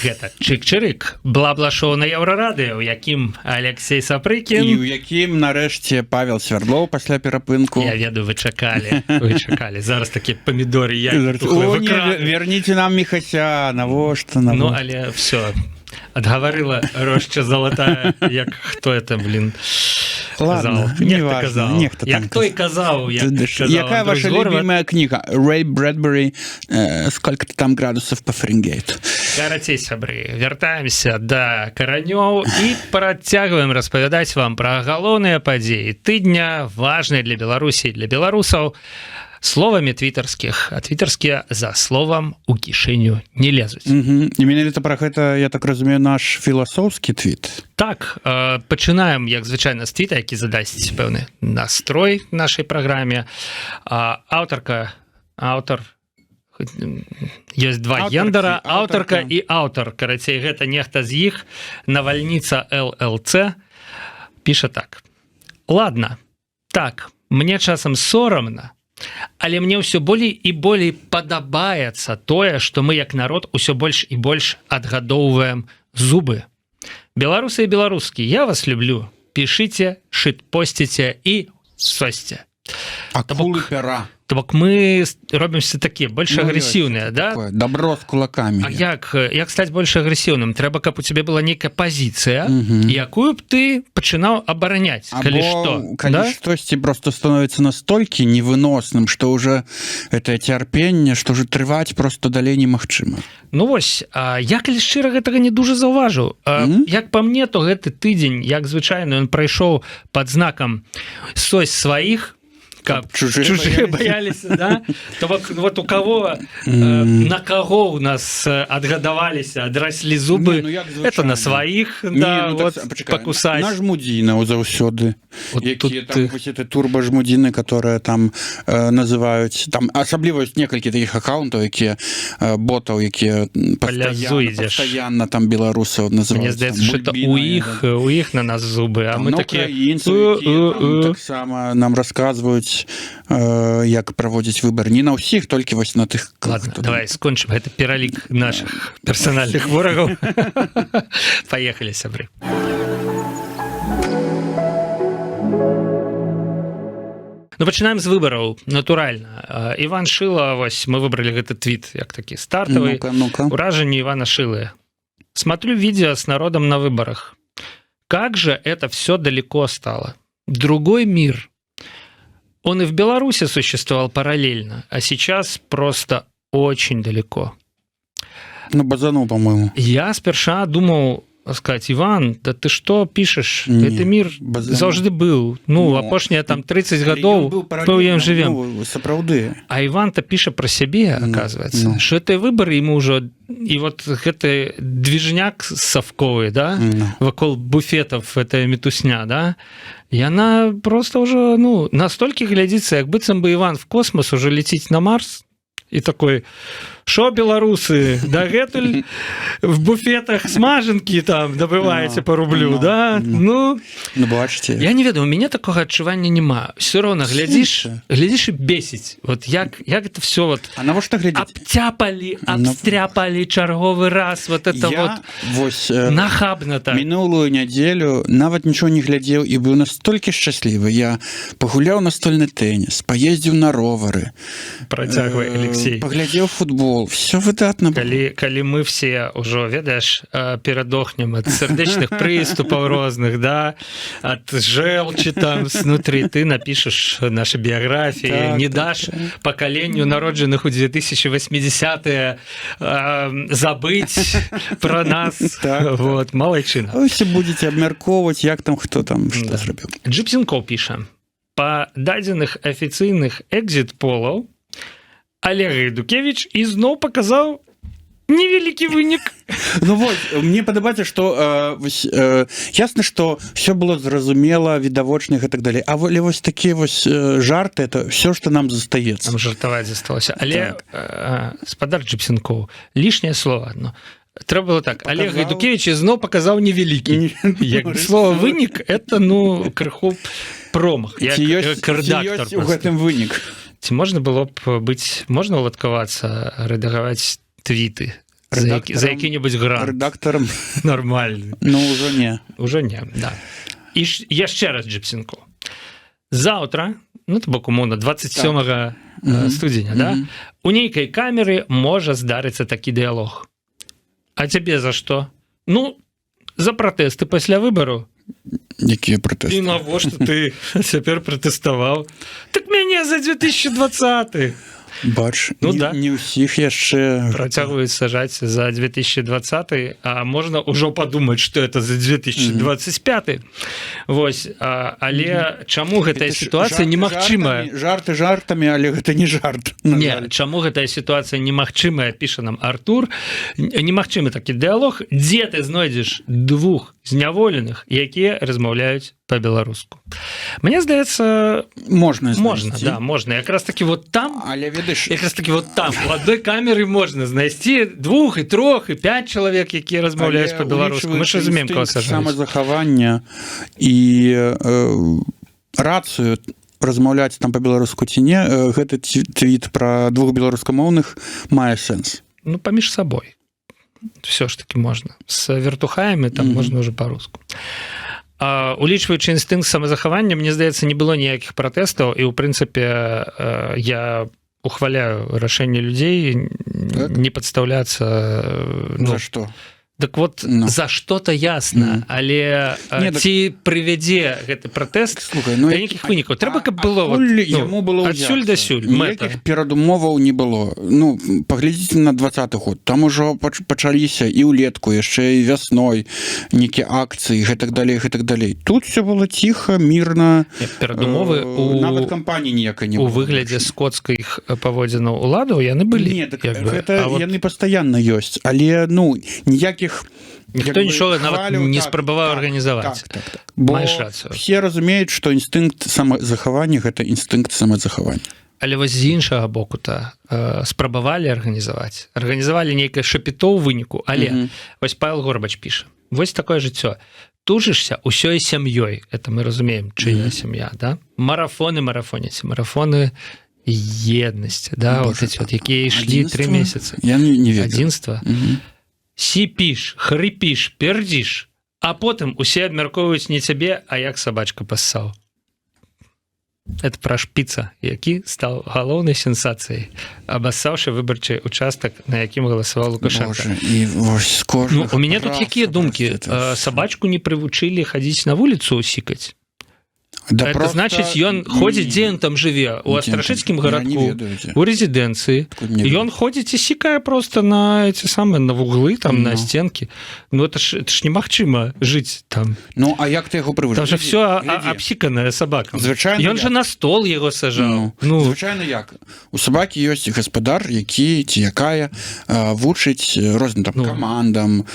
гэта чык-чырык бла-бла-шоу на Еўрарадыё, у якім Алексей Сапрыкін і ў якім нарэшце Павел Свярдлоў пасля перапынку. Я ведаю, вы чакалі зараз такі памідоры верніце нам Міхася, навошта нам? Ну але все адгаварыла роща залатая, як хто это, блин, ладно, нехта як той казаў, якая ваша любимая кніга? Рэй Брэдбері, сколько там градусов по Фаренгейту? Карацей, сябры, вяртаемся да каранёў і працягваем распавядаць вам пра галоўныя падзеі тыдня, важныя для Беларусі і для беларусаў, словамі твітарскіх, а твітарскія за словам у кішэню не лезуць. І менавіта пра гэта, я так разумею, наш філасофскі твіт. Так, пачынаем, як звычайна, з твіта, які задасць пэўны настрой нашай праграме. Аўтар, ёсць два гендара, аўтарка і аўтар. Карацей, гэта нехта з іх, Навальніца ЛЛЦ, піша так. Ладно, так, мне часам сорамна, але мне ўсё болей і болей падабаецца тое, што мы як народ усё больш і больш адгадоўваем зубы. Беларусы і беларускі, я вас люблю. Пішыце, шытпосціце і сосьце. Акулы пера. То бок мы робімся такія больш агрэсіўныя, да? Добро з кулакамі. А як стаць больш агрэсіўным? Трэба, каб у цябе была нейкая пазіцыя, якую б ты пачынаў абараняць, калі што. Калі штосьці просто становіцца настолькі невыносным, што ўжо гэтае цярпенне, што ўжо трываць просто далей немагчыма. Ну вось, я калі шчыра гэтага не дужа заўважыў. Як па мне, то гэты тыдзень, як звычайна, ён прайшоў пад знакам «Сось сваіх», каб чужие бояліся, да? То вот у кого, на кого у нас адгадаваліся, адраслі зубы, это на сваіх, да, вот покусаць. На жмудзінаў заўсёды, якія там вось эти турбажмудзіны, которые там называюць, там асабліва ёсць некалькі такіх аккаунтаў, якія ботаў, якія пастаянна там беларусаў называюць. Мне здаецца, што это у іх на нас зубы, а мы такія... Таксама нам расказваюць, як праводзіць выбар не на ўсіх, толькі вось на тых. Ладно, давай скончым, гэта пералік наших персанальных ворагаў. Паехалі, сябры. Ну, пачынаем з выбараў, натуральна. Іван Шыла, вось мы выбралі гэты твіт як такі стартавы. Уражанне Ивана Шылы. Смотрю видео с народом на выборах. Как же это все далеко стало. Другой мир. Он и в Беларуси существовал параллельно, а сейчас просто очень далеко. Ну, базанул, по-моему. Я сперва думал сказать, Иван, да ты что пишешь? Гэты мир заўжды был. Ну, апошнія там 30 гадоў мы живем. Ну, сапраўды. А Иван-то пишет про себе, оказывается, что это выборы ему уже... И вот гэты движняк совковый, да, вокол буфетов, это метусня, да, и она просто уже, ну, настолько глядится, як быццам бы Иван в космос уже летит на Марс, и такой, шо, белорусы, да гэтуль в буфетах смаженки там добываете по рублю, да? Ну, бачите. Я не ведаю, у меня такого адчування нема. Все равно глядишь и бесить. Вот як это все вот а на что глядеть? Обтяпали, обстряпали чарговый раз, вот это нахабно так. Минулую неделю нават ничего не глядел и был настолько счастливый. Я погулял настольный теннис, поездил на ровары. Протягивай, Алексей. Поглядел футбол. Все выдатно. Калі мы все ўжо, ведаеш, перадохнем ад сардэчных прыступаў розных, да, ад жэлчы там снутры, ты напішаш нашы біяграфіі, не даш пакаленню народжаных у 2080-е забыць пра нас. Вот, малайчына. Вы все будете абмяркоўваць, як там, хто там, што зрабіў. Джипсенкоў піша. Па дадзеных афіцыйных экзіт-полаў Олег Гайдукевич ізноў паказаў невялікі вынік. Ну вот, мне падабаецца, што ясна, што все было зразумела, відавочна і так далей. А вось такія вось жарты, это все, што нам застаецца. Нам жартаваць засталося. Але, спадар Джипсенкоў, лішняе слово одно. Трэба было так. Олег Гайдукевич ізноў паказаў невялікі. Як слово вынік, это, ну, крыху промах. Ці ёсць у гэтым вынік? Ці можна было б быць, можна уладкавацца, рэдагаваць твіты за які-небудзь грант. Рэдактарам Нормальны. Уже не, да. І яшчэ раз Джипсенко. Заўтра, то бок умоўна 27 студзеня, да? У нейкай камеры можа здарыцца такі дыялог. А цябе за што? За пратэсты пасля выбару. Якія пратэсты? І навошта ты цяпер пратэставаў? Так мяне за 2020. Бач, не ўсіх яшчэ працягваюць сажаць за 2020, а можна ўжо падумаць, што это за 2025. Вось, але чаму гэтая сітуацыя немагчымая? Жарты жартамі, але гэта не жарт. Не, чаму гэтая сітуацыя немагчымая, піша нам Артур. Немагчымы такі дыялог, дзе ты знойдзеш двух зняволеных, якія размаўляюць па-беларуску. Мне здаецца, можна, да, можна. Якраз таки вот там, але ведаеш, якраз таки вот там у адной камеры можна знайсці 2 і 3 і 5 чалавек, якія размаўляюць па-беларуску. Мы ж разумеем, кого сажаюць. Самазахавання і рацыю размаўляць там па-беларуску ці не, гэты твіт пра двух беларускамоўных мае сэнс. Паміж сабой. Все ж таки можна. З вертухаямі там можна уже па-руску. Улічваючы інстынкт самазахавання, мне здаецца, не было ніякіх пратэстаў, і ў прынцыпе я ухваляю рашэнне людзей не падстаўляцца. За што? Так вот, за что-то ясно, але ці прывядзе гэты пратэст да нейкіх вынікаў. Трэба, каб было адсюль да сюль. Ніякіх перадумоваў не было. Паглядзіце на 20-й год. Там ужо пачаліся і ўлетку, яшчэ і вясной нейкія акцыі, гэтак далей. Тут все было ціха, мірна. Перадумовы нават кампаніі ніякай не было. У выглядзе скоцкіх паводзінаў уладаў яны былі. Не, гэта яны пастаянна ёсць, але ніякіх ніхто нічога нават не спрабаваў арганізаваць. Бо все разумеюць, што інстынкт самазахавання гэта інстынкт самазахавання. Але вось з іншага боку-то спрабавалі арганізавалі нейкае шапіто ў выніку, але вось Павел Горбач піша, вось такое жыццё, тужышся ўсёй сям'ёй, это мы разумеем, чыя сям'я, да? Марафоны еднасці, да, вот эти вот, якія ішлі 3 месяцы. Я не ведаю. Адзінства. Сіпіш, хрыпіш, пердзіш, а потым усе абмяркоўваюць не цябе, а як сабачка пассаў. Это пра Шпіца, які стаў галоўнай сенсацыяй, абассаўшы выбарчы участак, на якім галасаваў Лукашенко. У мяне тут якія думкі? Сабачку не прывучылі хадзіць на вуліцу сікаць? Да, это значыць, ён ходзіць, дзе ён там жыве, у Астрашыцкім гарадку, у рэзідэнцыі. Ён ходзіць і сікае просто на вуглы, там, на сценкі. Это ж немагчыма жыць там. А як ты яго прывучыш? Там же все абсіканае сабакам. Ён же на стол яго сажаў. Звычайна як? У сабакі ёсць гаспадар, які ці якая вучыць розным камандам,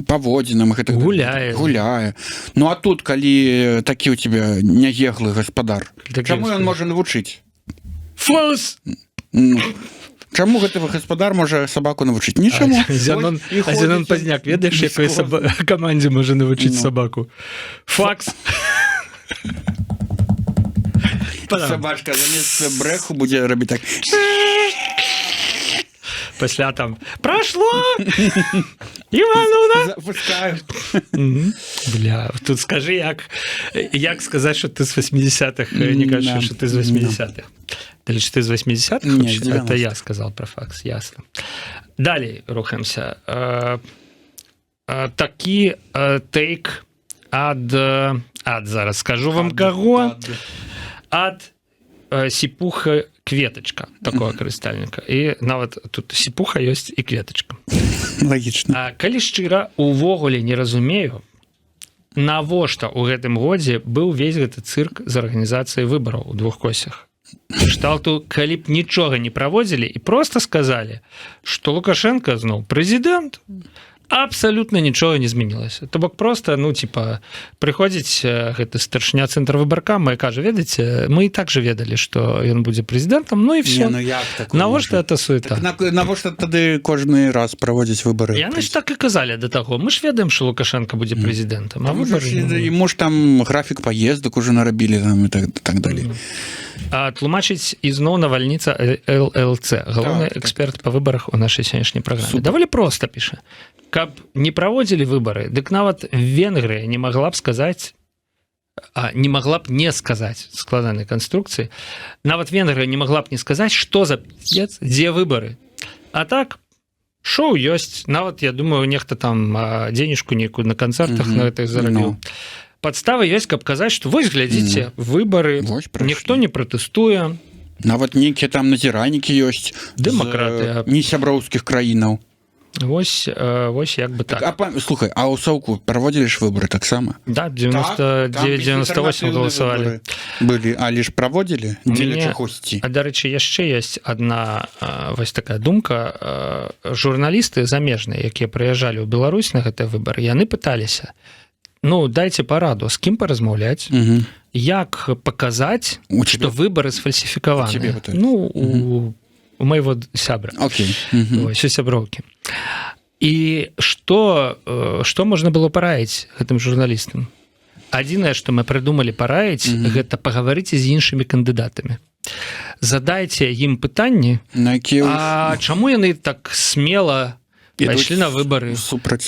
паводзінам. Гуляе. А тут, калі такі у тебя няеглы гаспадар, чаму ён можа навучыць? Фос! Чаму гэты гаспадар можа сабаку навучыць? Нічаму. Зянон Пазняк, ведаеш, якой камандзе можа навучыць сабаку? Факс! Сабачка замест брэху будзе рабіць так. Пасля там прошло Івановна запускаю. Бля, тут скажи, як сказаць, що ти з 80-х, не кажеш, що ти з 80-х. Или що ти з 80-х? Это я сказал про факс, ясно. Далі рухаємося. Такі тейк ад зараз скажу вам кого. Ад Сіпуха кветачка, такого карыстальніка. І нават тут сіпуха ёсць і кветачка. Лагічна. Калі шчыра, увогуле не разумею, навошта ў гэтым годзе быў весь гэты цырк з арганізацыяй выбараў у Двух Косях. Кшталту, калі б нічога не праводзілі і проста сказалі, што Лукашенко зноў прэзідэнт, абсолютно нічога не змянілася. То бок просто, прыходзіць гэты старшыня цэнтра выбаркам і кажа, ведаеце, мы і так же ведалі, што ён будзе прэзідэнтам, і все. Навошта это суета? Навошта тады кожны раз праводзіць выбары? Яны ж так і казалі да таго. Мы ж ведаем, што Лукашенко будзе прэзідэнтам, а выбары... Яму ж там графік паездак уже нарабілі там і так далей. тлумачыць ізноў навальніца ЛЛЦ, галоўны эксперт па выбарах у нашай сённяшняй праграме. Даволі проста піша. Каб не праводзілі выбары, дык нават Венгрыя не магла б сказаць, не могла б не сказаць складанай канструкцыі, нават Венгрыя не могла б не сказаць, што за пиздец, дзе выбары. А так, шоу ёсць, нават, я думаю, нехта там денежку нейкую на канцэртах на гэтай зарабіў. Падставы ёсць, каб казаць, што вось глядзіце, выбары, ніхто не пратэстуе. Нават нейкія там назіранікі ёсць, дэмакраты, не сяброўскіх краінаў. Вось як бы так. Слухай, а ў Саўку праводзілі ж выборы таксама? Да, 99-98 галасавалі. Былі, але ж праводзілі? Дзеля чагосьці. А, дарэчы, яшчэ ёсць адна вось такая думка. Журналісты замежныя, якія прыязджалі ў Беларусь на гэтыя выбары, яны пыталіся, ну, дайце параду, з кім паразмаўляць, як паказаць, што выбары сфальсіфікаваны. Ну, у майго сябра. Ось, у сяброўкі. І што можна было параіць гэтым журналістам? Адзінае, што мы прыдумалі параіць, гэта пагаварыць з іншымі кандыдатамі. Задайце ім пытанні, а чаму яны так смела пайшлі на выбары?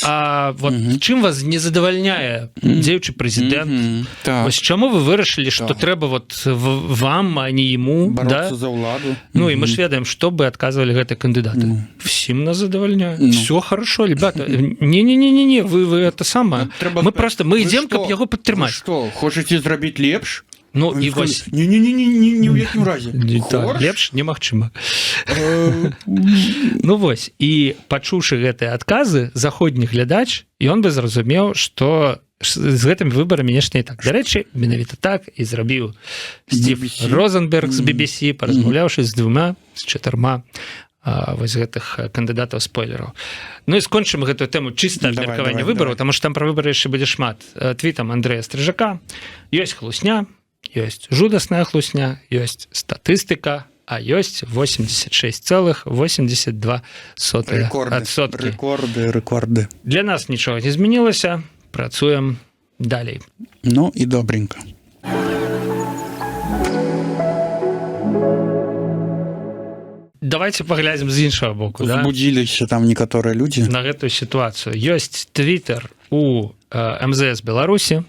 А вот чым вас не задавальняе дзеючы прэзідэнт? Вось чаму вы вырашылі, што трэба вот вам, а не ему? Бароцца за ўладу. Ну, і мы ж ведаем, што бы адказвалі гэтыя кандыдаты. Всім нас задавальняе. Все хорошо, ребята. Не-не-не, вы это самае. Мы ідзем, каб яго падтрымаць. Што, хочаце зрабіць лепш? Ну, і вось... Не ў якім разе. Лепш немагчыма. Ну, вось. І пачуўшы гэтыя адказы, заходні глядач, ён бы зразумеў, што з гэтымі выбарамі нешта не так. Дарэчы, менавіта так і зрабіў Стив Розенберг з BBC, паразмаўляўшы з 4 вось гэтых кандыдатаў-спойлераў. Ну і скончым гэтую тэму чыста абмеркавання выбараў, таму што там пра выбары яшчэ будзе шмат. Твітам Андрэя Стрыжака. Ёсць хлусня, ёсць жудасная хлусня, ёсць статыстыка, а ёсць 86,82%. Рэкорды. Для нас нічога не змянілася, працуем далей. Ну і добренька. Давайте паглядзім з іншага боку. Узбудзіліся там некаторыя людзі. На гэтую сітуацыю. Ёсць твітер у МЗС Беларусі,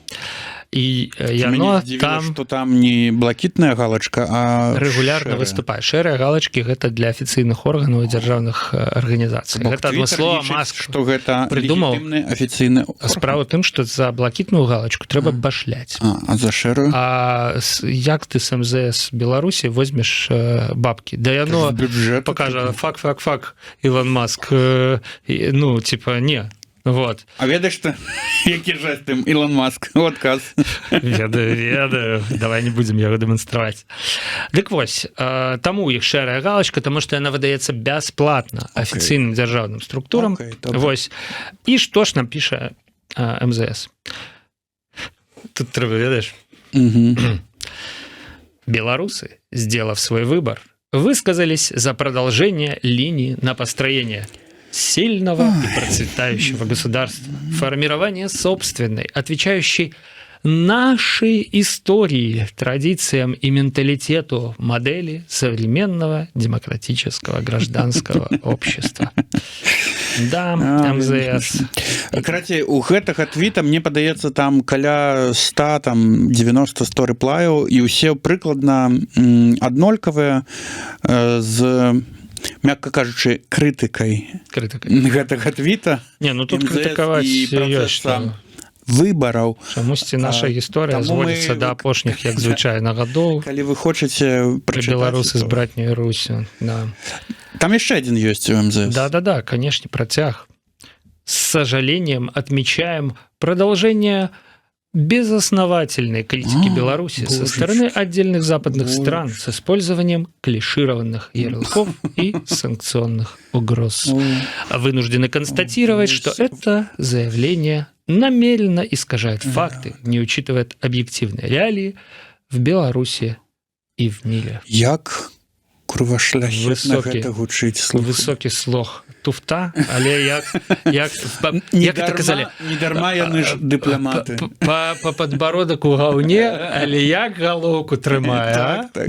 і яно там... што там не блакітная галачка, а рэгулярна выступае. Шэрыя галачкі гэта для афіцыйных органаў і дзяржаўных арганізацый. Гэта адмыслова Маск прыдумаў. Афіцыйны орган. Справа ў тым, што за блакітную галачку трэба башляць. А за шэрую? А як ты з МЗС Беларусі возьмеш бабкі? Да яно пакажа фак, Ілон Маск. Ну, типа, не. Вот. А ведаеш ты, які жэст ім Ілон Маск? Адказ. Ведаю. Давай не будзем яго дэманстраваць. Дык вось, таму іх шэрая галачка, таму што яна выдаецца бясплатна афіцыйным дзяржаўным структурам. Вось. І што ж нам піша МЗС? Тут трэба, ведаеш? Белорусы, сделав свой выбор, высказались за продолжение линии на построение сильного и процветающего государства, формирование собственной, отвечающей нашей истории, традициям и менталитету модели современного демократического гражданского общества. Да, МЗС. Карацей, у гэтага твіта, мне падаецца, там каля 100, там 90-100 рэплаяў, і ўсе прыкладна аднолькавыя з, мякка кажучы, крытыкай гэтага твіта. Не, ну тут крытыкаваць ёсць выбараў. Чамусьці наша гісторыя зводзіцца да апошніх, як звычайна, гадоў. Калі вы хочаце прачытаць... Беларусы з братняй Русі, да. Там яшчэ адзін ёсць у МЗС. Да, конечно, протяг. С сожалением отмечаем продолжение безосновательной критики Беларуси со стороны отдельных западных стран с использованием клишированных ярлыков и санкционных угроз. Вынуждены констатировать, что это заявление намеренно искажает факты, не учитывает объективные реалии в Беларуси и в мире. Як Курва шляхетна гэта гучыць, слухай. Высокі слог туфта, але як это казалі? Не дарма яны ж дыпламаты. Па падбародак у гаўне, але як галоўку трымае, а? Так.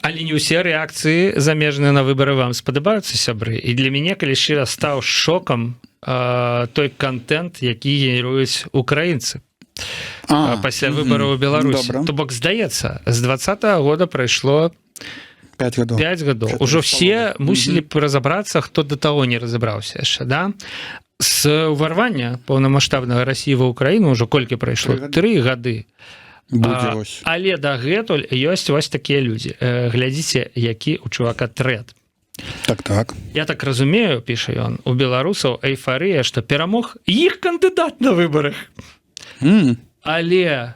Але не ўсе рэакцыі замежныя на выбары вам спадабаюцца, сябры. І для мяне, калі шчыра, стаў шокам той контент, які генеруюць украінцы пасля выбараў у Беларусі. То бок, здаецца, з 20-го года прайшло 5 гадоў. Ужо все мусілі б разабрацца, хто да таго не разабраўся яшчэ, да? З уварвання паўнамаштабнага Расіі ва Ўкраіну ўжо колькі прайшло? 3 гады. Але дагэтуль ёсць вось такія людзі. Глядзіце, які у чувака трэд. Так. Я так разумею, піша ён, у беларусаў эйфарыя, што перамог іх кандыдат на выбарах. Але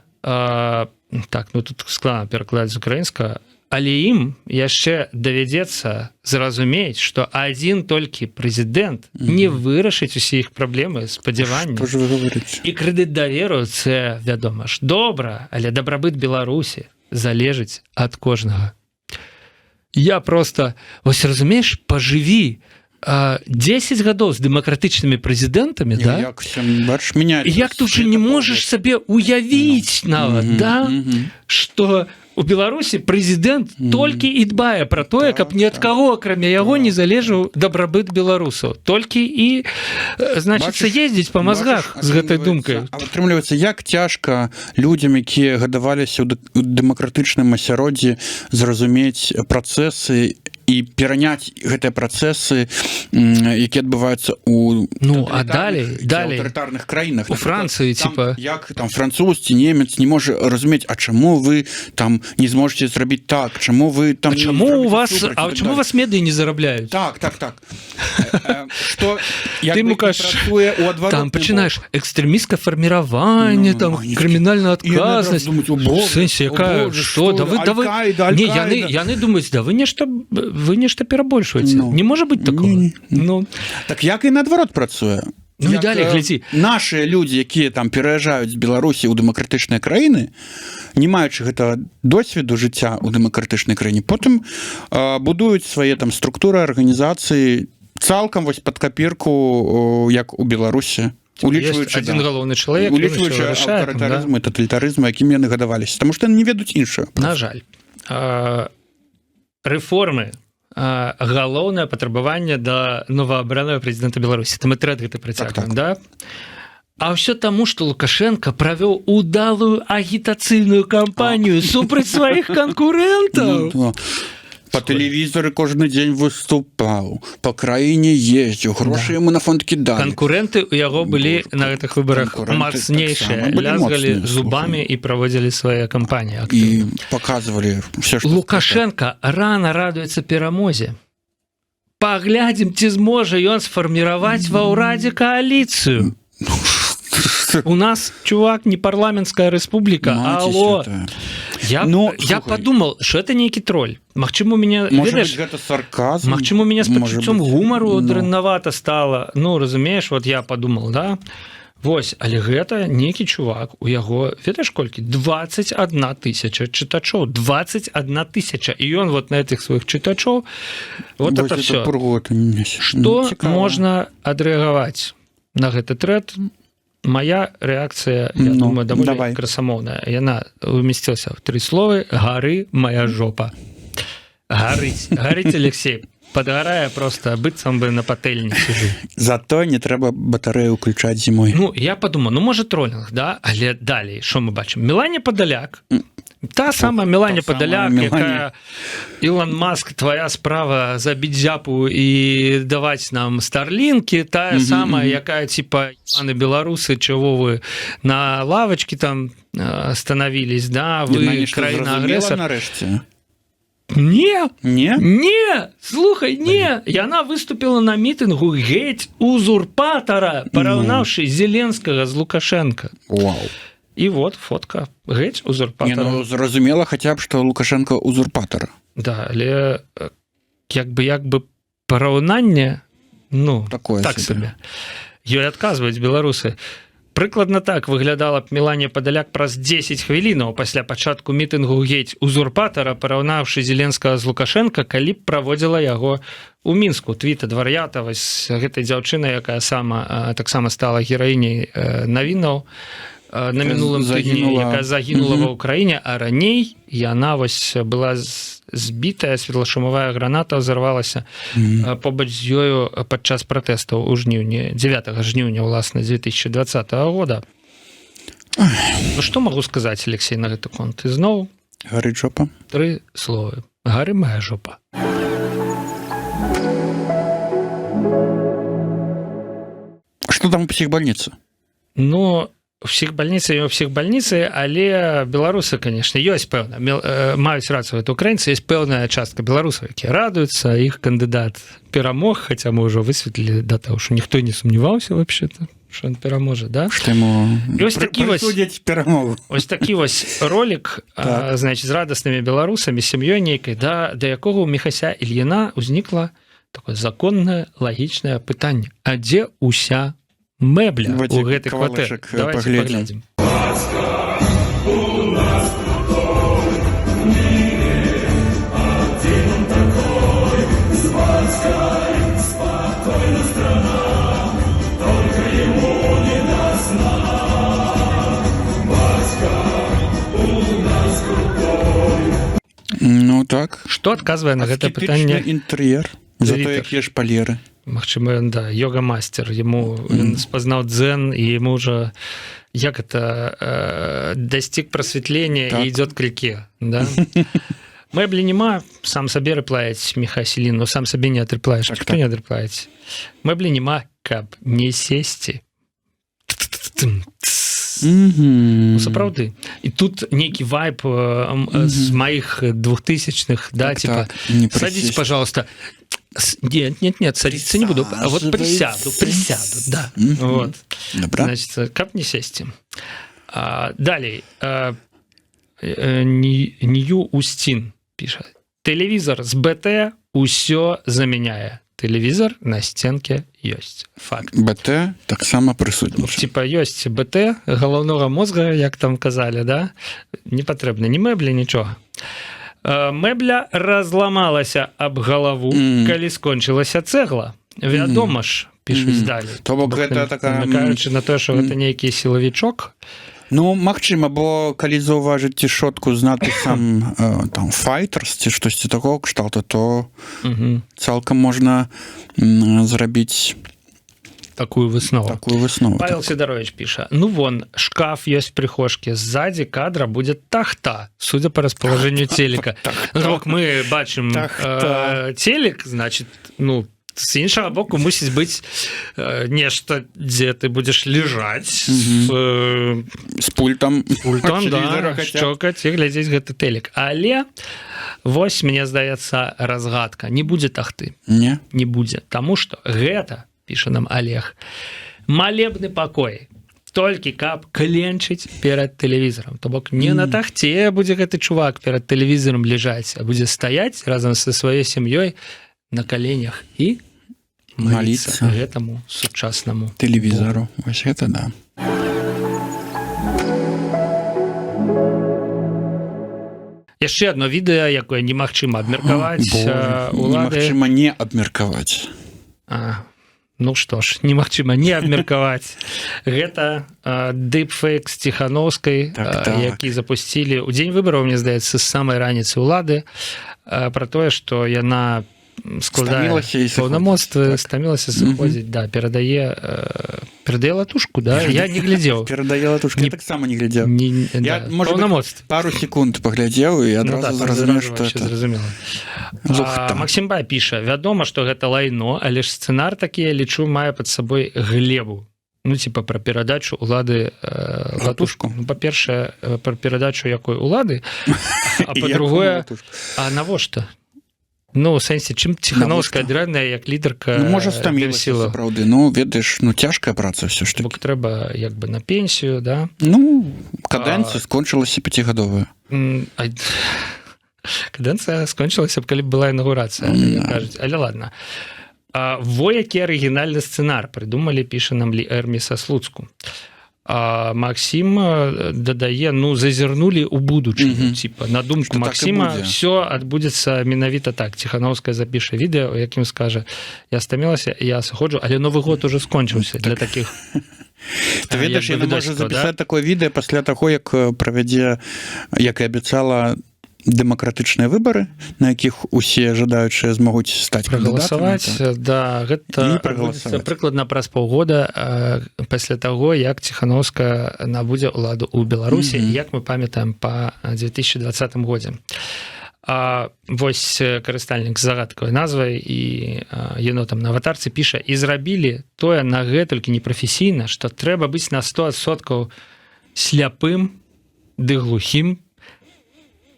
тут складана перакладаць з украінскага, але ім яшчэ давядзецца зразумець, што адзін толькі прэзідэнт не вырашыць усе іх праблемы, спадзяванні. І крэдыт даверу, це, вядома ж, добра, але дабрабыт Беларусі залежыць ад кожнага. Я просто, вось разумееш, пажыві 10 гадоў з дэмакратычнымі прэзідэнтамі, да? Як ты ўжо не можаш сабе уявіць нават, да? Што у Беларусі прэзідэнт толькі і дбае пра тое, каб ні ад каго, акрамя яго, не залежаў дабрабыт беларусаў. Толькі і, значыцца, ездзіць па мазгах з гэтай думкай. Атрымліваецца, як цяжка людзям, якія гадаваліся ў дэмакратычным асяроддзі, зразумець працэсы і пераняць гэтыя працэсы, якія адбываюцца ў аўтарытарных краінах. У Францыі, типа... Як там француз ці немец не можа разумець, а чаму вы там не зможаце зрабіць так, чаму вы там... чаму вас медыі не зарабляюць? Так. Што, ты ему кажаш, там пачынаеш экстрэміскае фарміраванне, там крымінальная адказнасць. У сэнсе, якая, што? Не, яны думаюць, да вы нешта перабольшваеце. Не можа быць такого. Так як і наадварот працуе. Ну і далей, глядзі. Нашыя людзі, якія там пераязджаюць з Беларусі ў дэмакратычныя краіны, не маючы гэтага досведу жыцця ў дэмакратычнай краіне, потым будуюць свае там структуры, арганізацыі цалкам вось пад капірку, як у Беларусі. Улічваючы адзін галоўны чалавек, аўтарытарызм і таталітарызм, якім яны гадаваліся. Таму што яны не ведаюць іншую. На жаль. Рэформы галоўнае патрабаванне да новаабранага прэзідэнта Беларусі. Там і трэд гэты працягваем, да? А ўсё таму, што Лукашенко правёў удалую агітацыйную кампанію супраць сваіх канкурэнтаў. По тэлевізоры кожны дзень выступаў, по краіне ездзіў, грошы яму на фонд кідалі. Канкурэнты ў яго былі на гэтых выбарах мацнейшыя, лязгалі зубамі і праводзілі свае кампаніі. І паказвалі ўсё, што... Лукашенко рана радуецца перамозе. Паглядзім, ці зможа ён сфарміраваць ва ўрадзе кааліцыю. У нас, чувак, не парламенская рэспубліка, алло. Я подумал, что это нейкі тролль. Магчыма, у меня, ведаеш, гэта сарказм. Магчыма, у меня з пачуццём гумару дрэннавата стала. Ну, разумееш, вот я подумал, да? Вось, але гэта нейкі чувак, у яго, ведаеш колькі? 21 тысяча чытачоў. 21 тысяча. І ён вот на этих сваіх чытачоў, вот это все. Што можна адрэагаваць на гэты трэд? Моя рэакцыя, я думаю, даволі красамоўная. Яна уместилася в 3 словы: гары моя жопа. Гарыць, Алексей. Подгарае просто, быццам бы на патэльні сижу. Зато не трэба батарэю ўключаць зімой. Ну, я подумал, ну, можа троллінг, да? Але далей, што мы бачым? Меланія Падаляк. Та самая Меланія Падаляк, якая Ілон Маск, твоя справа забіць зяпу і даваць нам старлінкі, тая самая, якая типа паны беларусы, чего вы на лавочке там становились, да, вы краіна-агрэсар. Не, слухай, не. Яна выступила на мітынгу геть узурпатора, параўнаўшы Зеленскага з Лукашенко. Вау. І вот фотка. Геть узурпатора. Ну, зразумела хотя б, што Лукашенко узурпатора. Да, але як бы параўнанне, ну, такое так себе. Ёй адказваюць беларусы. Прыкладна так выглядала б Меланія Падаляк праз 10 хвілінаў пасля пачатку мітынгу гейт узурпатара, параўнаўшы Зеленскага з Лукашенко, калі б праводзіла яго у Мінску. Твіт ад вар'ята, вось гэтай дзяўчыны, якая таксама стала гераіняй навінаў на мінулым тыдні, якая загінула ва ўкраіне, а раней яна вось была збітая, светлашумавая граната ўзарвалася побач з ёю падчас пратэстаў у жніўні, 9 жніўня, уласна, 2020 года. Ну, што магу сказаць, Алексей, на гэты конт? І зноў гарыць жопа. 3 словы. Гары мая жопа. Што там у психбольніцы? Ну, у всіх бальніцы, але беларусы, конечно, ёсць пэўна, маюць рацыю, это украінцы, ёсць пэўная частка беларусаў, якія радуюцца, іх кандыдат перамог, хаця мы ўжо высветлілі да таго, што ніхто не сумняваўся вообще-то, што ён пераможа, да? Што яму прысудзяць перамогу. Ось такі вось ролик, значит, з радаснымі беларусамі, сям'ёй нейкай, да якога у Міхася Ільіна ўзнікла такое законнае, лагічнае пытанне. А дзе ўся мэбля у гэтай кватэры? Давайте паглядзім. Ну так. Што адказвае на гэта пытанне? Інтэр'ер. Зато якія шпалеры. Магчыма, ён, да, йога-мастер, яму ён спазнаў дзен, і яму ўжо, як это, дасціг прасвятлення і ідёт к реке, да? Мэблі нема, сам сабе рыплаець Міхась Ілін, но сам сабе не атрыплаеш, ніхто не атрыплаець. Мэблі нема, каб не сесці. Ну, сапраўды. І тут нейкі вайб з маіх 2000-х, да, типа, садитесь, пожалуйста. Нет, садиться не буду, а вот присяду, да. Вот. Значит, каб не сесці. Далей. Нью Устин піша. Тэлевізор з БТ усё заменяе. Тэлевізор на сценке ёсць. Факт. БТ таксама прысутнічае. Типа ёсць БТ галаўнога мозга, як там казалі, да? Не патрэбна ні мэблі, нічога. Мэбля разламалася аб галаву, калі скончылася цэгла. Вядома ж, пішуць далей. То бок гэта такая... Намякаючы на тое, што гэта нейкі сілавічок. Ну, магчыма, бо калі заўважыць цішотку з надпісам там «Fighters» ці штосьці такого кшталту, то цалкам можна зрабіць такую выснову. Павел так. Сидорович піша. Ну вон, шкаф есть в прихожке, сзади кадра будет тахта, судя по расположению телека. Ну, мы бачым телек, значит, ну, з іншага боку мусіць быць нешта, дзе ты будзеш ляжаць з пультам, да, шчокаць і глядзець гэты тэлек. Але вось, мне здаецца, разгадка. Не будзе тахты. Не будзе. Таму што гэта, піша нам Олег, малебны пакой. Толькі каб кленчыць перад тэлевізорам. То бок не на тахте будзе гэты чувак перад тэлевізорам ляжаць, а будзе стаяць разам са сваёй сям'ёй на каленях і маліцца гэтаму сучаснаму тэлевізору. Вось гэта да. Яшчэ одно відэа, якое немагчыма абмеркаваць. Немагчыма не абмеркаваць. Ну што ж, немагчыма не абмеркаваць. Гэта дипфейк з Ціхановскай, які запусцілі ў дзень выбараў, мне здаецца, з самай раніцы ўлады, пра тое, што яна складае паўнамоцтвы, стамілася сыходзіць, да, перадае латушку, да, я не глядзеў. Перадае латушку, я таксама не глядзеў. Я, можа быць, пару секунд паглядзеў і адразу зразумеў, што это. Максим Бай піша, вядома, што гэта лайно, але ж сцэнар такі, я лічу, мае пад сабой глебу. Ну, типа, пра перадачу улады латушку. Па-першае, пра перадачу якой улады, а па-другое, а навошта? Ну, у сэнсе, чым Ціхановская дрэнная, як лідарка... Ну, можа, стамілася, сапраўды. Ну, ведаеш, ну, цяжкая праца ўсё ж такі. Бок трэба, як бы, на пенсію, да? Ну, кадэнцыя скончылася 5гадовая. Кадэнцыя скончылася, калі б была інаўгурацыя, кажуць. Але ладно. Во які арыгінальны сцэнар прыдумалі, піша нам Эрмі са Слуцку. А Максим дадае, ну, зазірнулі ў будучыню, типа, на думку Што Максима, так все адбудзецца менавіта так. Ціхановская запіша відэо, у якім скажа: я стамілася, я сыходжу, але Новы год уже скончыўся для такіх. Ты ведаеш, яна можа запісаць такое відэо пасля таго, як правядзе, як і абяцала, дэмакратычныя выбары, на якіх усе жадаючыя змогуць стаць прагаласаваць. Да, гэта прыкладна праз паўгода пасля таго, як Ціхановская набудзе ўладу ў Беларусі, як мы памятаем па 2020 годзе. Вось карыстальнік з загадкавай назвай і енотам на аватарцы піша: і зрабілі тое на гэтулькі непрафесійна, што трэба быць на 100% сляпым ды глухім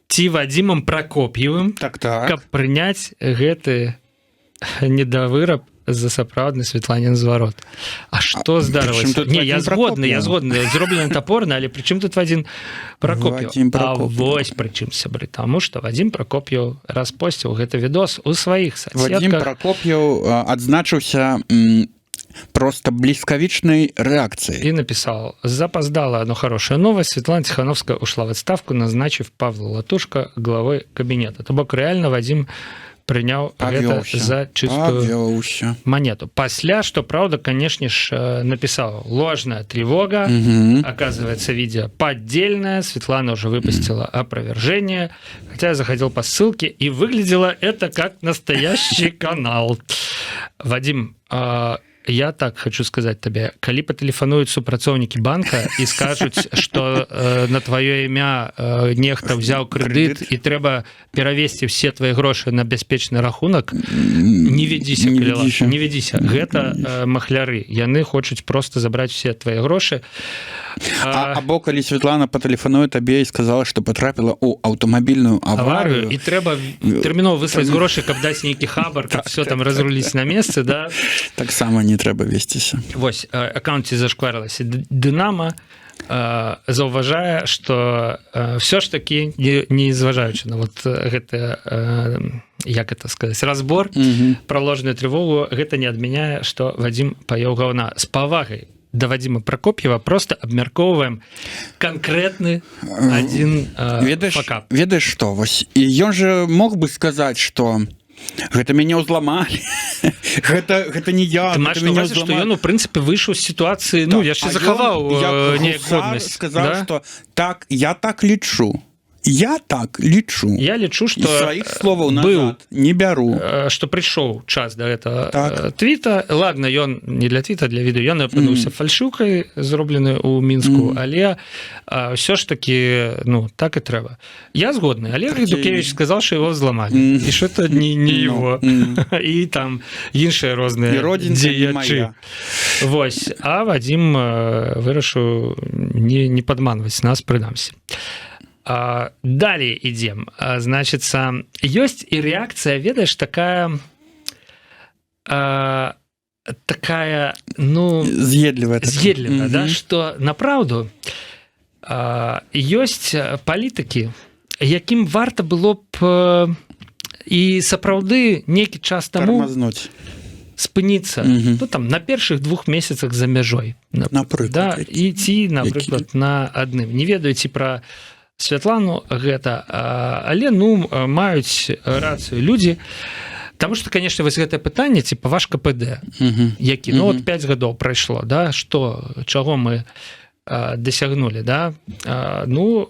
ці Вадзімам Пракоп'евым, каб прыняць гэты недавыраб за сапраўдны Светланін зварот. А што здарылася? Не, я згодны, зроблена топорна, але прычым тут Вадзім Пракоп'ев? А вось прычым, сябры, таму што Вадзім Пракоп'ев распосціў гэты відос у сваіх соцсетках. Вадзім Пракоп'ев адзначыўся просто блискавичной реакцией. И написал: запоздала, но хорошая новость. Светлана Тихановская ушла в отставку, назначив Павла Латушка главой кабинета. То бок реально Вадим принял это за чистую монету. Пасля, что правда, конечно ж, написал: ложная тревога. Оказывается, видео поддельное. Светлана уже выпустила опровержение. Хотя я заходил по ссылке, и выглядело это как настоящий канал. Вадим, я так хочу сказать тебе, калі патэлефануюць супрацоўнікі банка і скажуць, што на твоё імя нехта ўзяў крэдыт і трэба перавесці все твои грошы на бяспечны рахунак, не ведзіся, калі ласка, не ведзіся. Гэта махляры, яны хочуць просто забраць все твои грошы. Або калі Светлана патэлефануе табе і сказала, што потрапіла ў аўтамабільную аварыю і трэба тэрмінова выслаць грошы, каб даць нейкі хабар, каб все там разруліць на месцы, да? Таксама не трэба весціся. Вось, аккаунт зашкварылася. Дынама заўважае, што все ж таки, не зважаючы на вот гэта, як это сказаць, разбор пра ложную трывогу, гэта не адмяняе, што Вадзім паеў гаўна. З павагай да Вадзіма Пракоп'ева просто абмяркоўваем канкрэтны адзін факап. Ведаеш што, вось, і ён жа мог бы сказаць, што гэта мяне ўзламалі, гэта не я, ты маеш на увазе, што ён у прынцыпе выйшаў з сітуацыі, ну яшчэ захаваў неяк годнасць, сказаў, што так, я так лічу. Я так лічу. Я лічу, што сваіх словаў назад не бяру. Што прыйшоў час да гэтага твіта. Ладно, ён не для твіта, для відэо. Ён апынуўся фальшыўкай, зробленай у Мінску, але ўсё ж такі, ну, так і трэба. Я згодны. Олег Дукевич сказал, што его взломали. І што это не его. І там іншыя розныя дзеячы. Вось. А Вадзім вырашыў не падманваць нас, прынамсі. Далее идем. Значится, есть и реакция, ведаешь, такая, ну... З'едлівая, да, что направду есть политики, яким варто было б и сапраўды некі час таму спыніцца, ну, там, на першых 2 месяцах за мяжой, напрыклад, да, і ці, напрыклад, на адным. Не ведаю, ці пра Святлану гэта, але, ну, маюць рацыю людзі, таму што, конечно, вось гэтае пытанне, типа, ваш КПД, які, ну, вот 5 гадоў прайшло, да, што, чаго мы дасягнулі, да, ну,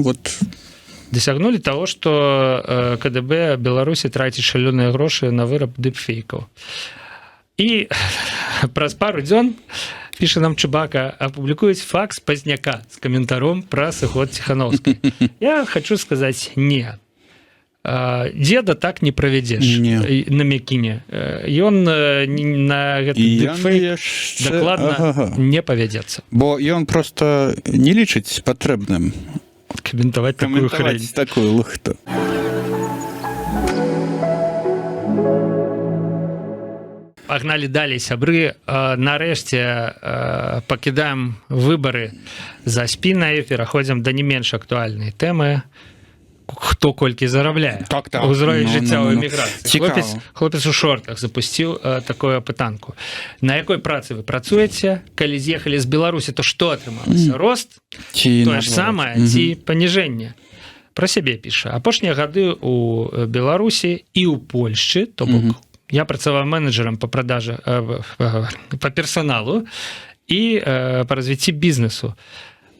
вот... Дасягнулі того, што КДБ Беларусі траціць шалёныя грошы на выраб дыпфейкаў. І праз пару дзён, піша нам Чубака, апублікуюць факс пазняка з каментаром пра сыход Тихановскай. Я хочу сказаць, не. Деда так не правядзеш на Мякіне. Ён на гэты дыпфейк дакладна не павядзецца. Бо ён просто не лічыць патрэбным каментаваць такую лухту. Пагналі далей, сябры. Нарэшце пакідаем выбары за спінай, пераходзім да не менш актуальнай тэмы. хто колькі зарабляе. Узровень жыцця ў эміграцыі. Хлопец у шортах запусціў такую пытанку. На якой працы вы працуеце? Калі з'ехалі з Беларусі, то што атрымалася? Рост? Тое ж самае ці паніжэнне? Пра сябе піша. Апошнія гады ў Беларусі і ў Польшчы, то бок я працаваў менеджерам па продаже па персоналу і па развіцці бізнесу.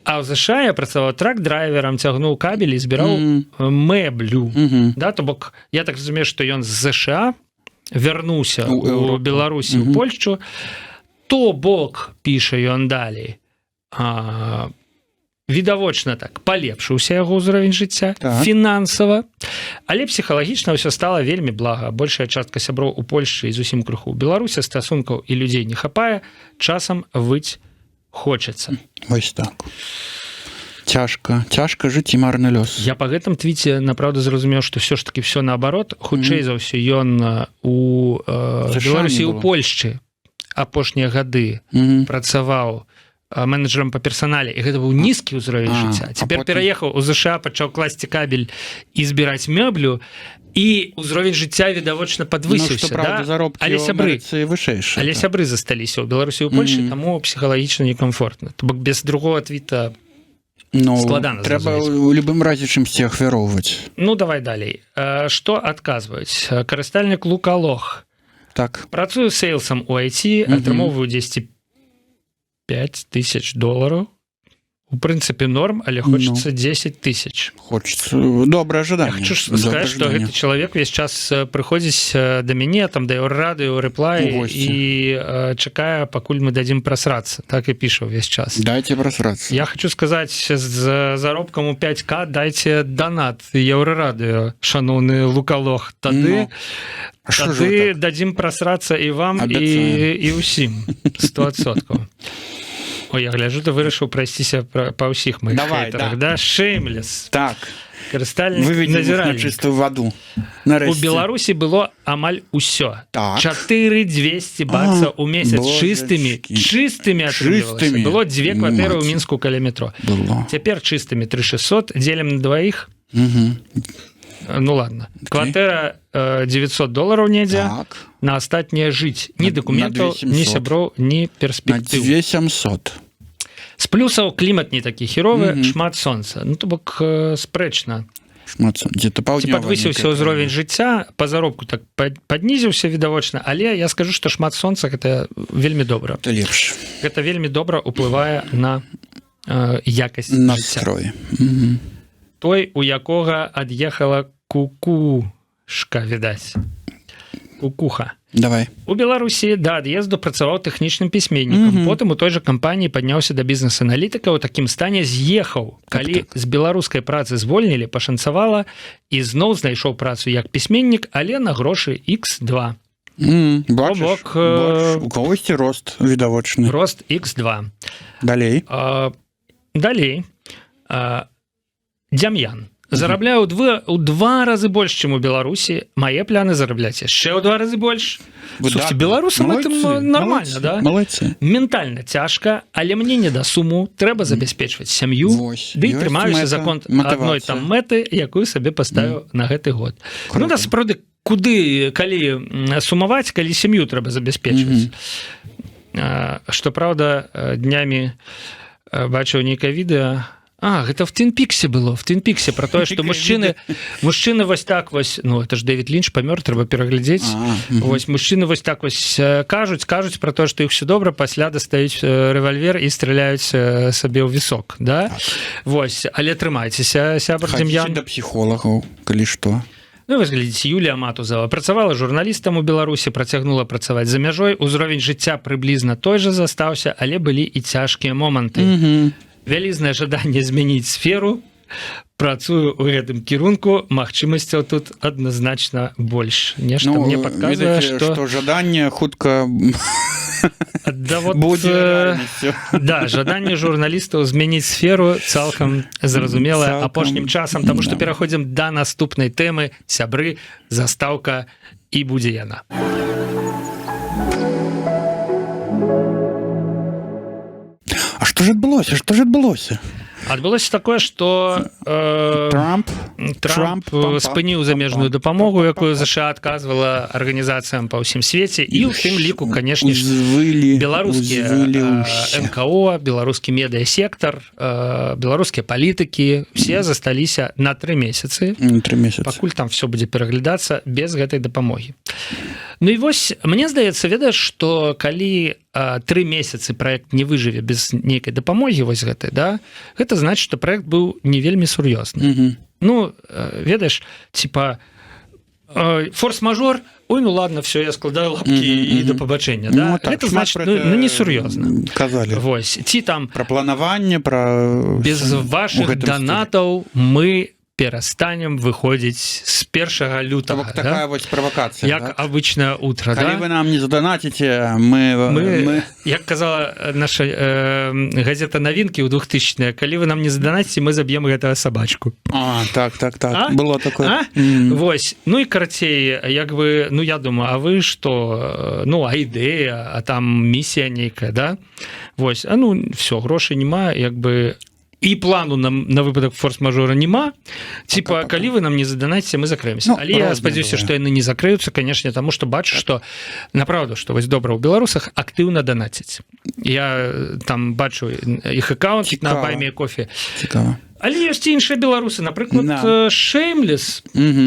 А ў ЗША я працаваў трак-драйверам, цягнуў кабель і збіраў мэблю. Да, то бок я так разумею, што ён з ЗША вярнуўся у Беларусі, у Польшчу. То бок, піша ён далей, відавочна так, палепшыўся яго ўзровень жыцця фінансава, але псіхалагічна ўсё стала вельмі блага. Большая частка сяброў у Польшчы і зусім крыху ў Беларусі, стасункаў і людзей не хапае, часам выць хочацца. Вось так. Цяжка жыць і марны лёс. Я па гэтым твіце, напраўду, зразумеў, што ўсё ж такі ўсё наабарот. Хутчэй за ўсё ён у Беларусі, у Польшчы апошнія гады працаваў менеджерам па персонале, і гэта быў нізкі ўзровень жыцця. Цяпер пераехаў у ЗША, пачаў класці кабель і збіраць мэблю, і ўзровень жыцця відавочна падвысіўся, але сябры засталіся ў Беларусі і ў Польшчы, таму псіхалагічна некамфортна. То бок без другого твіта складана. Трэба ў любым разе чымсьці ахвяроўваць. Ну, давай далей. Што адказваюць? Карыстальнік Лукалох. Так. Працую сейлсам у IT, атрымоўваю 10 $5000. У прынцыпе норм, але хочацца 10 000. Хочацца. Добрае жаданне. Я хочу сказаць, што гэты чалавек увесь час прыходзіць да мяне, там дае радыё, рэплай і чакае, пакуль мы дадзім прасрацца. Так і піша ўвесь час. Дайце прасрацца. Я хочу сказаць, з заробкам у 5К дайце донат Еўрарадыё, шаноўны Лукалох. Тады дадзім прасрацца і вам, і ўсім. 100%. Ой, я гляджу, ты вырашыў прайсціся па ўсіх маіх хейтерах, да? Шеймлес. Так. Карыстальнік на назіральнік. чыстую ваду. У Беларусі было амаль усё. 4200 баксаў у месяц чыстымі атрымлівалася. Было 2 кватэры ў Мінску каля метро. Цяпер чыстымі 3600, дзелім на дваіх. Ну ладно. Кватэра $900 недзе, на астатняе жыць. Ні дакументаў, ні сяброў, ні перспектыў. На 2700. З плюсаў клімат не такі хіровы, шмат сонца. Ну, то бок спрэчна. Ці падвысіўся ўзровень жыцця, па заробку так паднізіўся відавочна, але я скажу, што шмат сонца гэта вельмі добра. Это лепш. Гэта вельмі добра ўплывае на якасць настрой. Той, у якога ад'ехала кукушка, відаць. Кукуха. Давай. У Беларусі да ад'езду працаваў тэхнічным пісьменнікам. Потым у той жа кампаніі падняўся да бізнес-аналітыка, у такім стане з'ехаў. Калі з беларускай працы звольнілі, пашанцавала, і зноў знайшоў працу як пісьменнік, але на грошы X2. Бачыш, у кагосьці рост відавочны. Рост X2. Далей. Далей. Дзям'ян. Зарабляю ў 2 разы больш, чым у Беларусі. Мае пляны зарабляць яшчэ ў 2 разы больш. Слушайте, беларусам это нормально, да? Малайцы. Ментальна цяжка, але мне не да суму. Трэба забяспечваць сям'ю. Ды і трымаюся за конт адной там мэты, якую сабе паставіў на гэты год. Ну, насправді, куды, калі сумаваць, калі сям'ю трэба забяспечваць. Што праўда, днямі бачыў нейкае відэа. Гэта в Твін-Піксе было, в Твін-Піксе, про тое, што мужчыны вось так вось, ну, это ж Дэвід Лінч памёр, трэба пераглядзець. Вось мужчыны вось так вось кажуць про тое, што іх все добра, пасля дастаюць рэвальвер і страляюць сабе ў вісок, да? Вось, але трымайцеся, сябар Дзям'ян. Хадзіце да псіхолагаў, калі што. Ну, вы глядзіце, Юлія Матузава працавала журналістам у Беларусі, працягнула працаваць за мяжой, узровень жыцця прыблізна той жа застаўся, але былі і цяжкія моманты. Вялізнае жаданне змяніць сферу, працую ў гэтым кірунку, магчымасцяў тут адназначна больш. Нешта мне падказвае, што жаданне хутка будзе рэальнасцю. Да, жаданне журналістаў змяніць сферу цалкам зразумелае апошнім часам, таму што пераходзім да наступнай тэмы. Сябры, застаўка, і будзе яна. Што ж адбылося? адбылося такое, што Трамп спыніў замежную дапамогу, якую ЗША адказвала арганізацыям па ўсім свеце, і ў тым ліку, канешне, беларускія НКО, беларускі медыасектар, беларускія палітыкі, все засталіся на 3 месяцы, пакуль там все будзе пераглядацца без гэтай дапамогі. Ну і вось, мне здаецца, ведаеш, што калі 3 месяцы праект не выжыве без нейкай дапамогі вось гэтай, да, гэта значыць, што праект быў не вельмі сур'ёзны. Ну, ведаеш, типа форс-мажор, ой, ну ладно, все, я складаю лапки і до побачення, да? Ну, так, гэта значыць, ну не сур'ёзна. Казалі. Вось, ці там пра планаванне, пра без вашых донатаў мы перастанем выходзіць з 1 лютага. Такая вось правакацыя. Як обычное утро, калі да? вы нам не заданаціце, мы... Як казала наша газета «Новинки» ў 2000-е, калі вы нам не заданаціце, мы заб'ем гэтага сабачку. Так. Было такое. Вось. Ну і карацей, як бы, ну я думаю, а вы што? Ну, а ідэя, а там місія нейкая, да? Вось. А ну, все, грошай нема, як бы... І плану на выпадак форс-мажора няма. Типа, калі вы нам не заданаціце, мы закрыемся. Ну, але я спадзяюся, што яны не закрыюцца, канешне, таму што бачу, што направду, што вось добра ў беларусах актыўна данаціць. Я там бачу іх аккаунт на Buy Me Coffee. Цікава. Але ёсць іншыя беларусы, напрыклад, Shameless.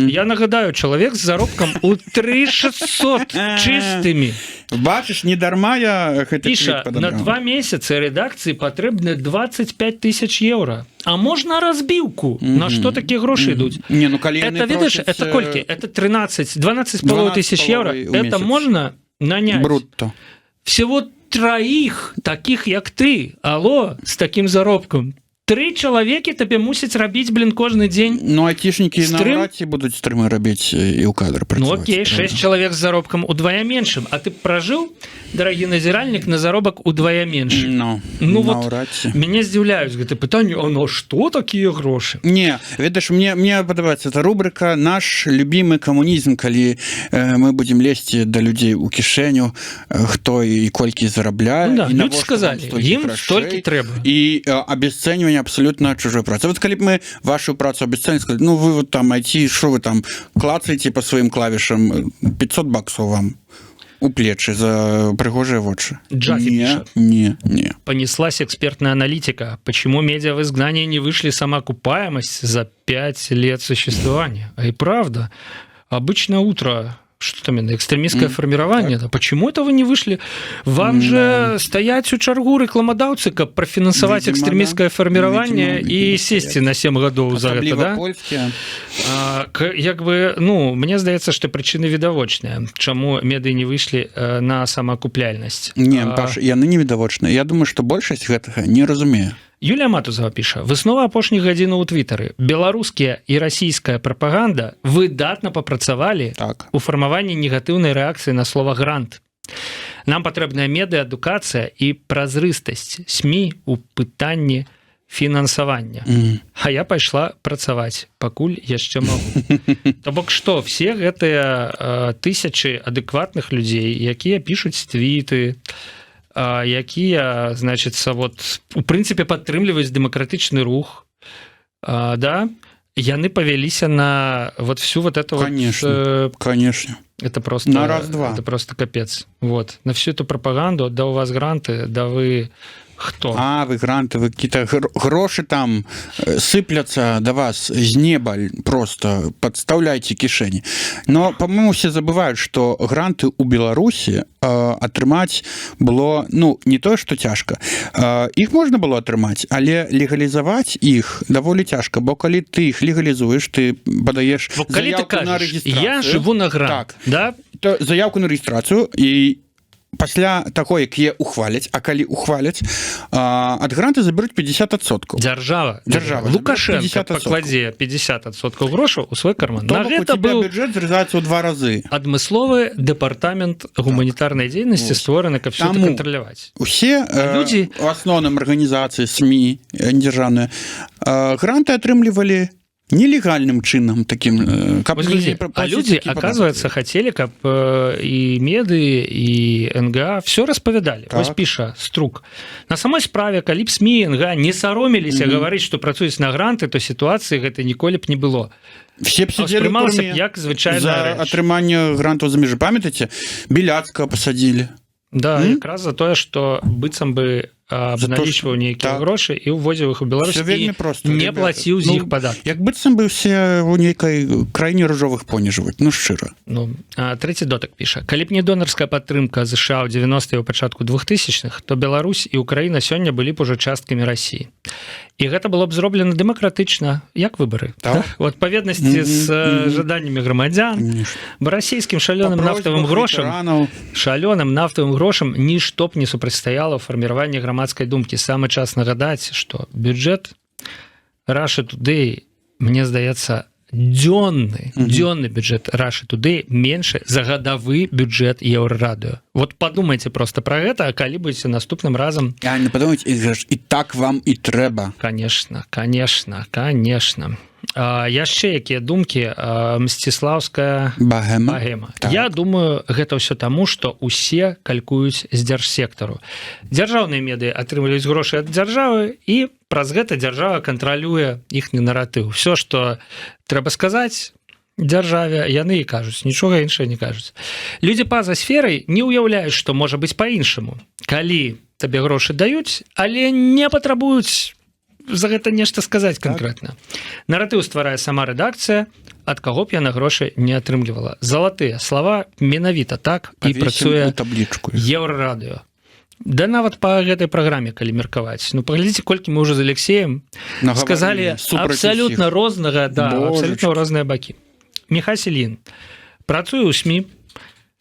Я нагадаю, чалавек з заробкам у 3600 чыстымі. Бачыш, не дарма я гэты піша, на 2 месяцы рэдакцыі патрэбны 25 000 евро. А можна разбіўку? На што такія грошы ідуць? Не, ну калі яны просяць... Это колькі? Это 12,5 тысяч евро. Это можно нанять. Брутто. Всего 3 таких, як ты. Алло, с таким заробком. 3 чалавекі табе мусяць рабіць, кожны дзень. Ну, айцішнікі наўрад ці будуць стрымы рабіць і ў кадр працаваць. Ну, окей, 6 чалавек з заробкам удвая меншым. А ты пражыў, дарагі назіральнік, на заробак удвая меншым? Ну, вот, мяне здзіўляюць гэты пытанні, а на што такія грошы? Не, ведаеш, мне падабаецца эта рубрика «Наш любимый камунізм», калі мы будзем лезці да людзей у кішэню, хто і колькі зарабляе. Ну, да, людзі сказалі, ім столькі трэба. І абесцэньванне абсолютно чужой працы. Вот калі б мы вашу працу абесцэнілі, сказали, ну вы вот там IT, що ви там клацаеце по сваім клавішам, 500 баксов вам у плечы за прыгожыя вочы. Джафи пишет. Не. Понеслась экспертная аналитика. Почему медиа в изгнании не вышли самоокупаемость за 5 лет существования? А и правда, обычное утро... Что там, экстремистское формирование? Да? Почему это вы не вышли? Вам же стоять у чаргу рекламодавцы, каб профинансовать экстремистское формирование и сесть на 7 годов за это, да? Як бы, ну, мне здаецца, что причины відавочныя. Чаму меды не вышлі на самоокупляльнасць? Не, Паш, яны не відавочныя. Я думаю, что большасць гэтага не разумее. Юлія Матузова піша, выснова апошніх гадзінаў у твітары. Беларускія і расійская прапаганда выдатна папрацавалі у фармаванні негатыўнай рэакцыі на слова грант. Нам патрэбная медыаадукацыя і празрыстасць СМІ у пытанні фінансавання. А я пайшла працаваць, пакуль яшчэ магу. То бок што, все гэтыя тысячы адэкватных людзей, якія пішуць твіты, якія, значыцца, вот, у прынцыпе, падтрымліваюць дэмакратычны рух, да, яны павяліся на вот всю вот эту конечно. Это просто на раз-два. Это просто капец. Вот. На всю эту пропаганду, да у вас гранты, да вы хто? А, вы гранты, вы какие-то грошы там сыпляцца да вас з неба, просто подставляйте кішэні. Но, по-моему, все забывают, что гранты у Беларусі атрымаць было, ну, не то, что цяжка. Іх можна было атрымаць, але легалізаваць іх даволі цяжка, бо калі ты іх легалізуеш, ты падаеш заявку на рэгістрацыю. Я живу на грант, так, да? Заявку на рэгістрацыю і пасля таго, як е ухваляць, а калі ухваляць, ад гранта заберуць 50%. Дзяржава. Лукашенко пакладзе 50% грошаў у свой карман. На гэта быў бюджэт зрэзаецца ў 2 разы. Адмысловы дэпартамент гуманітарнай дзейнасці створаны, каб все это кантраляваць. Усе людзі, у асноўным арганізацыі СМІ дзяржаўныя, гранты атрымлівалі нелегальным чынам таким. А люди, оказывается, хотели, каб и меды, и НГА все распавядали. Так. Вось піша Струк. На самой справе, калі б СМИ и НГА не саромеліся гаварыць, што працуюць на гранты, то ситуации гэта ніколі б не было. Все б сидели в турме як за атрыманне грантаў за межы. Памятаеце? Беляцкага посадили. Да, якраз за тое, што быццам бы абналічваў нейкія грошы і ўвозіў іх у Беларусь і не плаціў з іх падаткі. Як быццам бы все ў нейкай краіне ружовых поні жывуць, шчыра. Трэці дотак піша. Калі б не донарская падтрымка ЗША ў 90-е ў пачатку 2000-х, то Беларусь і Украіна сёння былі б ужо часткамі Расіі. І гэта было б зроблена дэмакратычна, як выбары. У адпаведнасці з жаданнямі грамадзян, бо расійскім шалёным нафтавым грошам нішто б не супрацьстаяла ў фарміраванні грамадскай думкі. Самы час нагадаць, што бюджэт Russia Today, мне здаецца, дзённы бюджэт Russia Today меньше за гадавы бюджэт Еўрарадыё. Вот подумайте просто про гэта, а калі будете наступным разам... Не подумайте, і так вам і трэба. Конечно. Яшчэ якія думкі? Мсціслаўская Багема. Так. Я думаю, гэта ўсё таму, што усе калькуюць з дзяржсектару. Дзяржаўныя медыі атрымліваюць грошы ад дзяржавы, і праз гэта дзяржава кантралюе іхні наратыў. Всё, што трэба сказаць дзяржаве, яны і кажуць, нічога іншага не кажуць. Людзі па-за сферай не ўяўляюць, што можа быць па-іншаму. Калі табе грошы даюць, але не патрабуюць за гэта нешта сказаць канкрэтна. Наратыў стварае сама рэдакцыя, ад каго б яна грошы не атрымлівала. Залатыя слова менавіта так і працуе Еўрарадыё. Да нават па гэтай праграме, калі меркаваць. Паглядзіце, колькі мы ўжо з Алексеем сказалі абсалютна рознага, абсалютна розныя бакі. Міхась Ільін. Працую ў СМІ,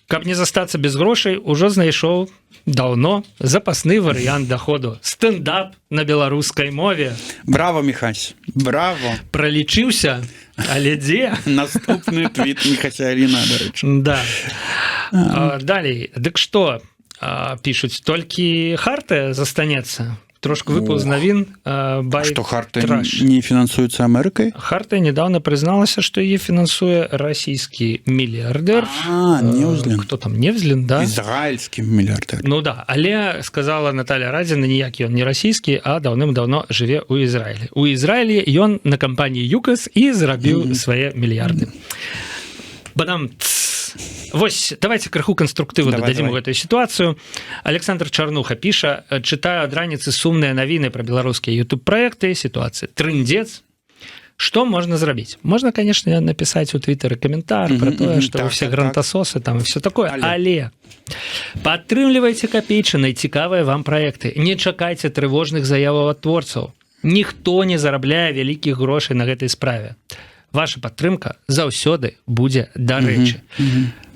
каб не застацца без грошай, ужо знайшоў даўно запасны варыянт даходу. Стэндап на беларускай мове. Браво, Міхась, браво. Пралічыўся, але дзе? Наступны твіт Міхася Іліна, дарэчы. Да. Далей, дык што пішуць? Толькі Хартыя застанецца? Трошку выпаў з навін. Што Хартыя не фінансуецца Амерыкай? Хартыя недавно прызналася, што яе фінансуе расійскі мільярдэр. Невзлін. Хто там, Невзлін, да? Ізраільскі мільярдэр. Да, але сказала Наталья Радзіна, ніякі ён не расійскі, а даўным-даўно жыве ў Ізраілі. У Ізраілі ён на кампаніі ЮКАС і зарабіў свае мільярды. Бадам... Вось, давайте крыху канструктыву дададзім у гэтую сітуацыю. Александр Чарнуха піша: чытаю ад раніцы сумныя навіны пра беларускія YouTube-праекты, сітуацыя трындзец. Што можна зрабіць? Можна, конечно, напісаць у Твиттары каментар про тое, што ўсе грантасосы там і все такое, але падтрымлівайце капейчанай цікавыя вам праекты. Не чакайце трывожных заяваў ад творцаў. Ніхто не зарабляе вялікіх грошай на гэтай справе. Ваша падтрымка заўсёды будзе дарэчы.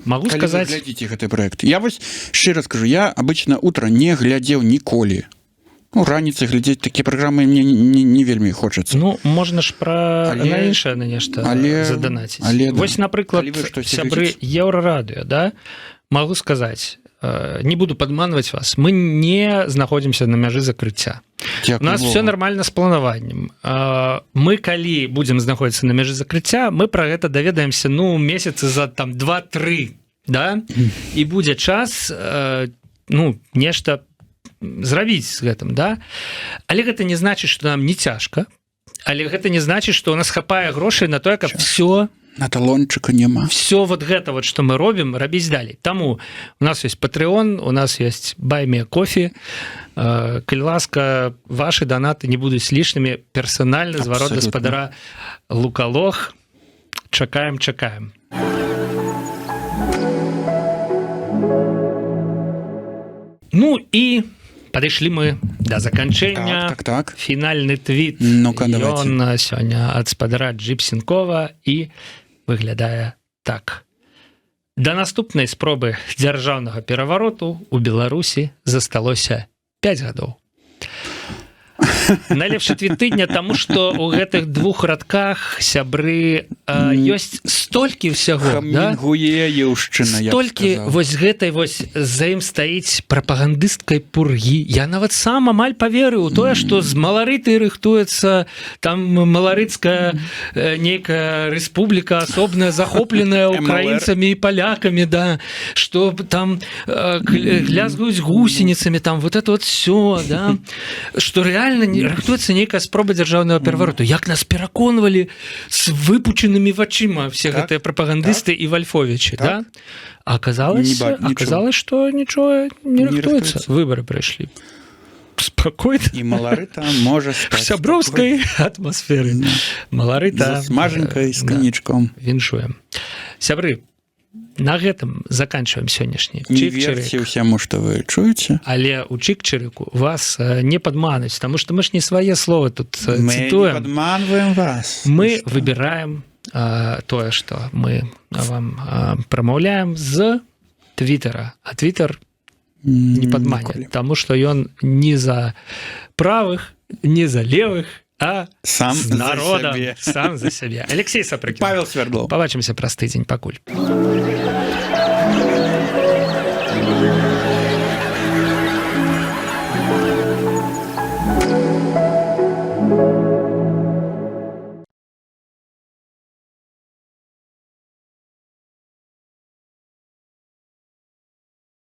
Могу сказать... Калі вы глядзіце гэты проект. Я вось шчыра скажу, я обычно утро не глядзеў ніколі. Раніцай глядзець такія праграмы мне не вельмі хочацца. Можна ж на іншае на нешта заданаціць. Вось, напрыклад, сябры Еўрарадыё, да? Могу сказаць, не буду падманваць вас, мы не знаходзімся на мяжы закрыцця. У нас все нормально с планаваннем. Мы, калі будзем знаходзіцца на мяжы закрыцця, мы пра гэта даведаемся, месяцы за 2-3, да? І будзе час, нешта зрабіць з гэтым, да? Але гэта не значыць, што нам не цяжка, але гэта не значыць, што у нас хапае грошай на тое, каб все... На талончыка няма. Все вот гэта вот, што мы робім, рабіць далей. Таму у нас ёсць Patreon, у нас ёсць Buy Me Coffee. Калі ласка, ваши донаты не будуць лішнымі. Персанальны зварот гаспадара Лукалох. Чакаем. І падышлі мы да заканчэння. Так. Фінальны твіт. Ён сёння ад спадара Джипсенкова і выглядае так. Да наступнай спробы дзяржаўнага перавароту у Беларусі засталося 5 гадоў. найлепшы твіт тыдня, таму што ў гэтых двух радках, сябры, ёсць столькі ўсяго, да? Столькі вось гэтай вось за ім стаіць прапагандысткай пургі. Я нават сам амаль паверыў у тое, што з Маларыты рыхтуецца там маларыцкая нейкая рэспубліка асобная, захопленая украінцамі і палякамі, да, што там лязгаюць гусеніцамі, там вот это вот все, да, што рэальна рыхтуецца нейкая спроба дзяржаўнага перавароту. Як нас пераконвалі з выпучанымі вачыма все гэтыя прапагандысты і Вальфовічы, да? А аказалось, што нічого не рыхтуецца. Выбары прыйшлі. Спокойно. І Маларыта можа в стаць сяброўскай атмасферы. Маларыта смажанкай з канічком. Віншуем. Сябры, на гэтым заканчиваем сённяшні не верьте ўсяму, што вы чуеце, але у чик-чирыку вас не падмануць, потому что мы ж не свае словы тут цытуем. Мы не падманваем вас. Мы выбираем тое, што мы вам прамаўляем з Твиттера, а Твиттер не падмане, таму што ён не за правых, не за левых, а сам з народам, сам за сябе. Алексей Сапрыкін. Павел Свердлов. Пабачымся праз тыдзень, пакуль.